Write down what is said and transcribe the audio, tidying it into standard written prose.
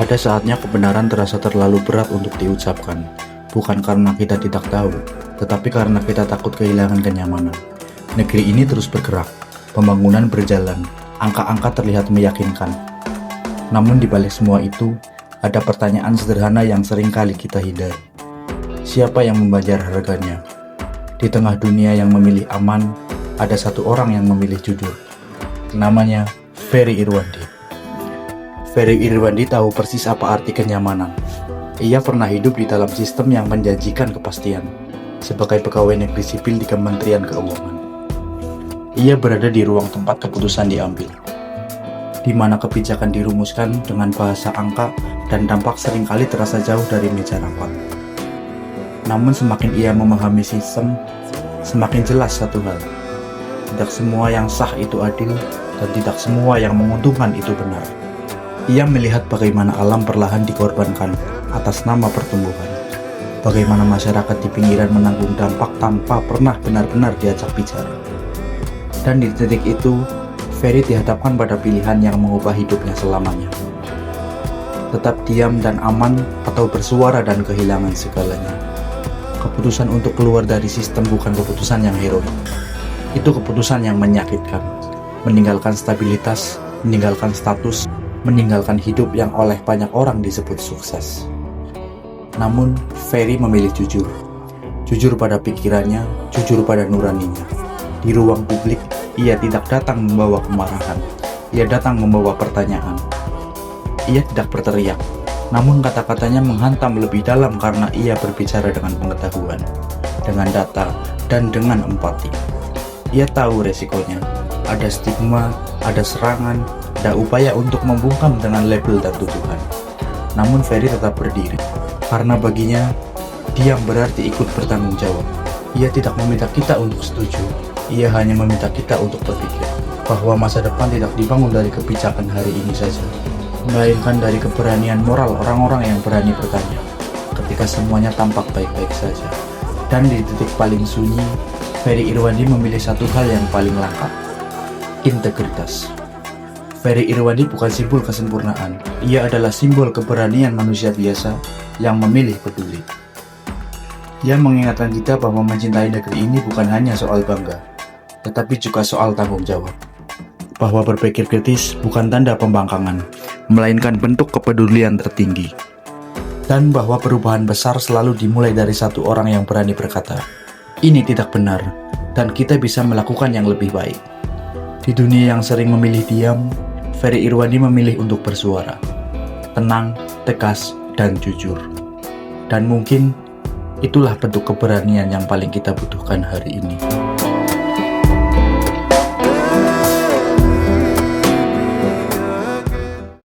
Ada saatnya kebenaran terasa terlalu berat untuk diucapkan, bukan karena kita tidak tahu, tetapi karena kita takut kehilangan kenyamanan. Negeri ini terus bergerak, pembangunan berjalan, angka-angka terlihat meyakinkan. Namun di balik semua itu, ada pertanyaan sederhana yang sering kali kita hindari. Siapa yang membayar harganya? Di tengah dunia yang memilih aman, ada satu orang yang memilih jujur. Namanya Ferry Irwandi. Ferry Irwandi tahu persis apa arti kenyamanan. Ia pernah hidup di dalam sistem yang menjanjikan kepastian, sebagai pegawai negeri sipil di Kementerian Keuangan. Ia berada di ruang tempat keputusan diambil, di mana kebijakan dirumuskan dengan bahasa angka dan dampak seringkali terasa jauh dari meja rapat. Namun semakin ia memahami sistem, semakin jelas satu hal. Tidak semua yang sah itu adil, dan tidak semua yang menguntungkan itu benar. Ia melihat bagaimana alam perlahan dikorbankan atas nama pertumbuhan. Bagaimana masyarakat di pinggiran menanggung dampak tanpa pernah benar-benar diajak bicara. Dan di titik itu, Ferry dihadapkan pada pilihan yang mengubah hidupnya selamanya. Tetap diam dan aman, atau bersuara dan kehilangan segalanya. Keputusan untuk keluar dari sistem bukan keputusan yang heroik. Itu keputusan yang menyakitkan. Meninggalkan stabilitas, meninggalkan status, meninggalkan hidup yang oleh banyak orang disebut sukses. Namun, Ferry memilih jujur. Jujur pada pikirannya, jujur pada nuraninya. Di ruang publik, ia tidak datang membawa kemarahan. Ia datang membawa pertanyaan. Ia tidak berteriak, namun kata-katanya menghantam lebih dalam karena ia berbicara dengan pengetahuan, dengan data, dan dengan empati. Ia tahu resikonya. Ada stigma, ada serangan, ada upaya untuk membungkam dengan label dan tuduhan. Namun Ferry tetap berdiri, karena baginya, diam berarti ikut bertanggung jawab. Ia tidak meminta kita untuk setuju, ia hanya meminta kita untuk berpikir bahwa masa depan tidak dibangun dari kebijakan hari ini saja, melainkan dari keberanian moral orang-orang yang berani bertanya, ketika semuanya tampak baik-baik saja. Dan di titik paling sunyi, Ferry Irwandi memilih satu hal yang paling langka, integritas. Ferry Irwandi bukan simbol kesempurnaan, ia adalah simbol keberanian manusia biasa yang memilih peduli. Ia mengingatkan kita bahwa mencintai negeri ini bukan hanya soal bangga, tetapi juga soal tanggung jawab. Bahwa berpikir kritis bukan tanda pembangkangan, melainkan bentuk kepedulian tertinggi. Dan bahwa perubahan besar selalu dimulai dari satu orang yang berani berkata, ini tidak benar, dan kita bisa melakukan yang lebih baik. Di dunia yang sering memilih diam, Ferry Irwandi memilih untuk bersuara. Tenang, tegas, dan jujur. Dan mungkin itulah bentuk keberanian yang paling kita butuhkan hari ini.